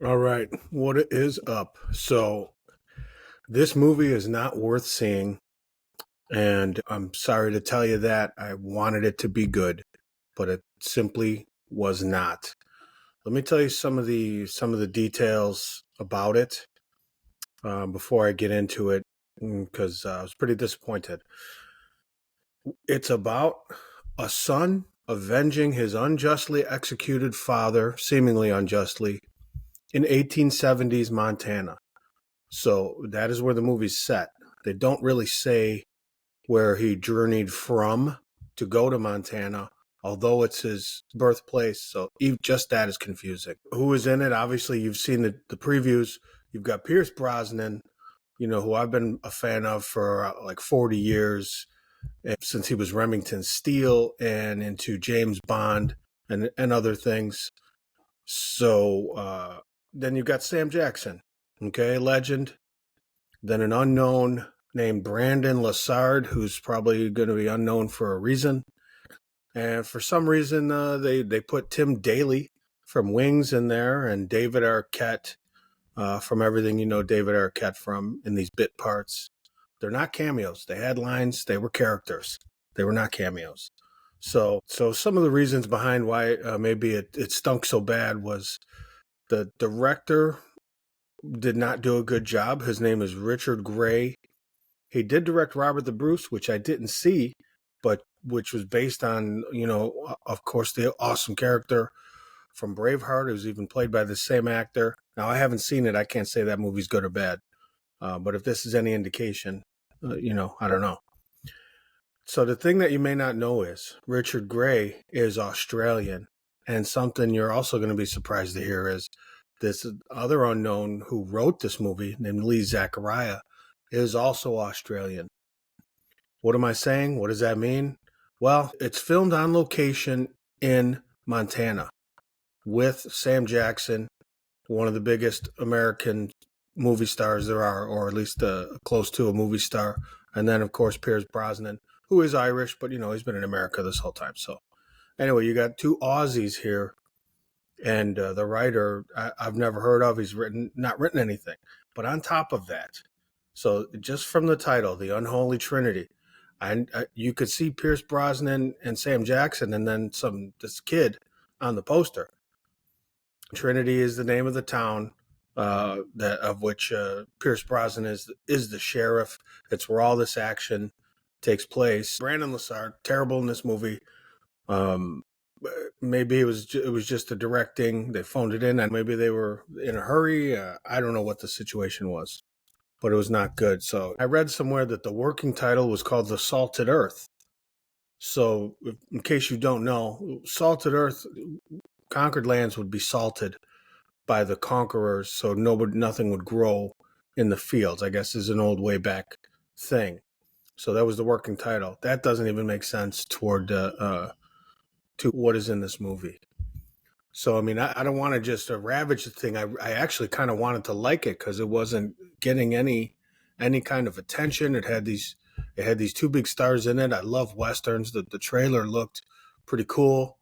All right, what is up? So, this movie is not worth seeing, and I'm sorry to tell you that. I wanted it to be good, but it simply was not. Let me tell you some of the details about it before I get into it, because I was pretty disappointed. It's about a son avenging his unjustly executed father, seemingly unjustly, in 1870s Montana. So that is where the movie's set. They don't really say where he journeyed from to go to Montana, although it's his birthplace. So even just that is confusing. Who is in it? Obviously, you've seen the previews. You've got Pierce Brosnan, who I've been a fan of for like 40 years, since he was Remington Steele and into James Bond and other things. So then you've got Sam Jackson, okay, legend. Then an unknown named Brandon Lassard, who's probably going to be unknown for a reason. And for some reason, they put Tim Daly from Wings in there and David Arquette from everything you know David Arquette from in these bit parts. They're not cameos. They had lines. They were characters. They were not cameos. So some of the reasons behind why maybe it stunk so bad was the director did not do a good job. His name is Richard Gray. He did direct Robert the Bruce, which I didn't see, but which was based on, of course, the awesome character from Braveheart. It was even played by the same actor. Now, I haven't seen it. I can't say that movie's good or bad. But if this is any indication, I don't know. So the thing that you may not know is Richard Gray is Australian. And something you're also going to be surprised to hear is this other unknown who wrote this movie named Lee Zachariah is also Australian. What am I saying? What does that mean? Well, it's filmed on location in Montana with Sam Jackson, one of the biggest American movie stars there are, or at least close to a movie star. And then, of course, Pierce Brosnan, who is Irish, but, he's been in America this whole time. So anyway, you got two Aussies here. And the writer I've never heard of. He's not written anything. But on top of that, so just from the title, The Unholy Trinity, and you could see Pierce Brosnan and Sam Jackson, and then this kid on the poster. Trinity is the name of the town of which Pierce Brosnan is the sheriff. It's where all this action takes place. Brandon Lassard, terrible in this movie. Maybe it was just the directing. They phoned it in, and maybe they were in a hurry. I don't know what the situation was, but it was not good. So I read somewhere that the working title was called The Salted Earth. So in case you don't know, Salted Earth, conquered lands would be salted by the conquerors, so nothing would grow in the fields. I guess is an old way back thing. So that was the working title. That doesn't even make sense to what is in this movie. So, I mean, I don't want to just ravage the thing. I actually kind of wanted to like it because it wasn't getting any kind of attention. It had these two big stars in it. I love Westerns. The trailer looked pretty cool.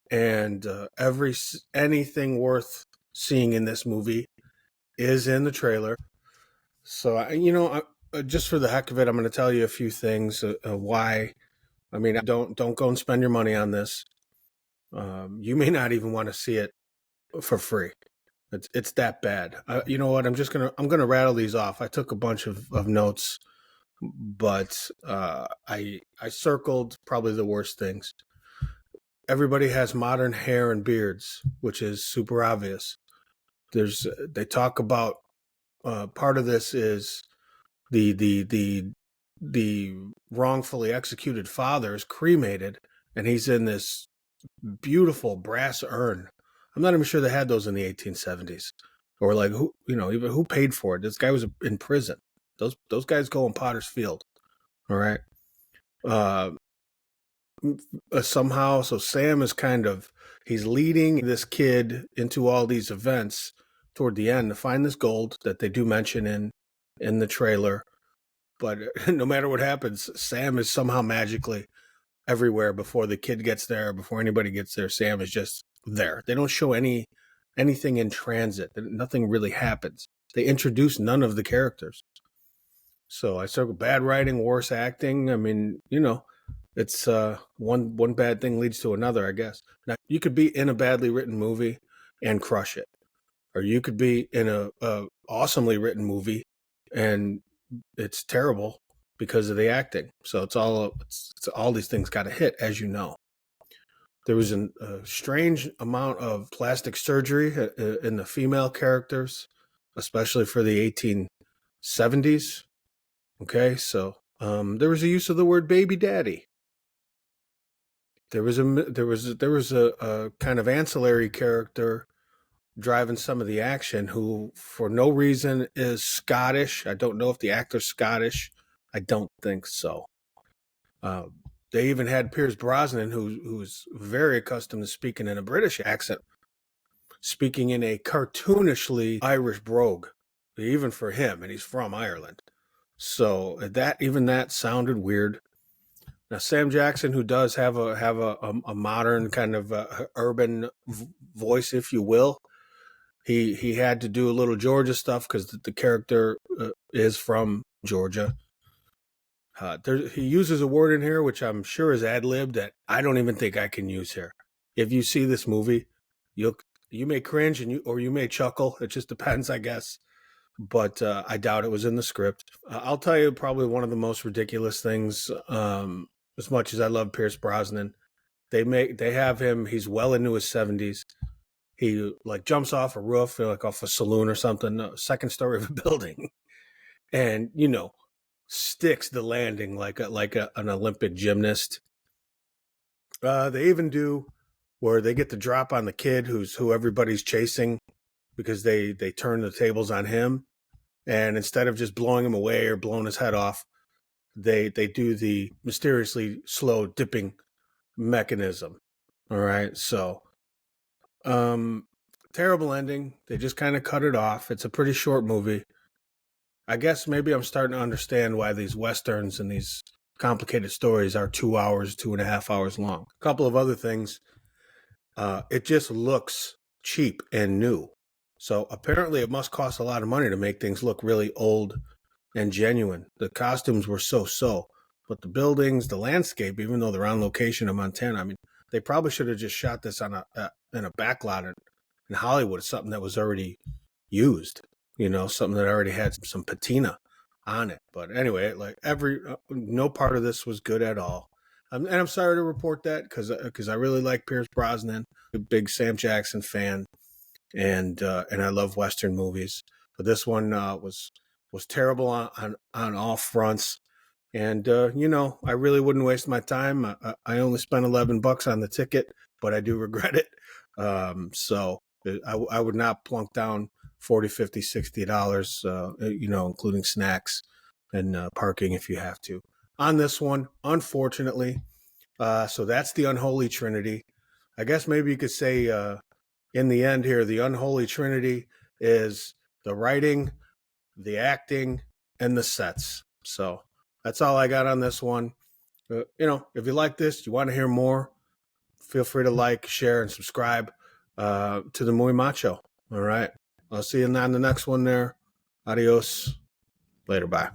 And anything worth seeing in this movie is in the trailer. So, just for the heck of it, I'm going to tell you a few things why. I mean, don't go and spend your money on this. You may not even want to see it for free. It's that bad. You know what? I'm gonna rattle these off. I took a bunch of notes, but I circled probably the worst things. Everybody has modern hair and beards, which is super obvious. They talk about part of this is the wrongfully executed father is cremated, and he's in this beautiful brass urn. I'm not even sure they had those in the 1870s, or like even who paid for it. This guy was in prison. Those guys go in Potter's Field. All right. Uh, Somehow, so Sam is he's leading this kid into all these events toward the end to find this gold that they do mention in the trailer. But no matter what happens, Sam is somehow magically everywhere before the kid gets there, before anybody gets there. Sam is just there. They don't show any anything in transit. Nothing really happens. They introduce none of the characters. So I circle bad writing, worse acting. I mean, it's one bad thing leads to another, I guess. Now you could be in a badly written movie and crush it, or you could be in a awesomely written movie and it's terrible because of the acting. So it's all these things got to hit, as you know. There was a strange amount of plastic surgery in the female characters, especially for the 1870s. Okay, so there was a use of the word baby daddy. There was a kind of ancillary character driving some of the action who, for no reason, is Scottish. I don't know if the actor's Scottish. I don't think so. They even had Pierce Brosnan, who's very accustomed to speaking in a British accent, speaking in a cartoonishly Irish brogue, even for him, and he's from Ireland. So that sounded weird. Now Sam Jackson, who does have a modern kind of urban voice, if you will, he had to do a little Georgia stuff because the character is from Georgia. He uses a word in here which I'm sure is ad-libbed that I don't even think I can use here. If you see this movie, you may cringe or you may chuckle. It just depends, I guess. But I doubt it was in the script. I'll tell you probably one of the most ridiculous things. As much as I love Pierce Brosnan, they have him. He's well into his 70s. He like jumps off a roof, like off a saloon or something, second story of a building, and sticks the landing like an Olympic gymnast. They even do where they get the drop on the kid who everybody's chasing because they turn the tables on him, and instead of just blowing him away or blowing his head off, they do the mysteriously slow dipping mechanism. All right, so terrible ending. They just kind of cut it off. It's a pretty short movie. I guess maybe I'm starting to understand why these Westerns and these complicated stories are 2 hours, 2.5 hours long. A couple of other things. It just looks cheap and new. So apparently it must cost a lot of money to make things look really old and genuine. The costumes were so, but the buildings, the landscape, even though they're on location in Montana, I mean, they probably should have just shot this in a backlot in Hollywood, something that was already used. Something that already had some patina on it. But anyway, like no part of this was good at all. And I'm sorry to report that because I really like Pierce Brosnan, a big Sam Jackson fan, and I love Western movies. But this one was terrible on all fronts. And I really wouldn't waste my time. I only spent $11 on the ticket, but I do regret it. So I would not plunk down $40, $50, $60, including snacks and parking if you have to. On this one, unfortunately. So that's the Unholy Trinity. I guess maybe you could say in the end here, the Unholy Trinity is the writing, the acting, and the sets. So that's all I got on this one. If you like this, you want to hear more, feel free to like, share, and subscribe to the Muy Macho. All right. I'll see you on the next one there. Adios. Later. Bye.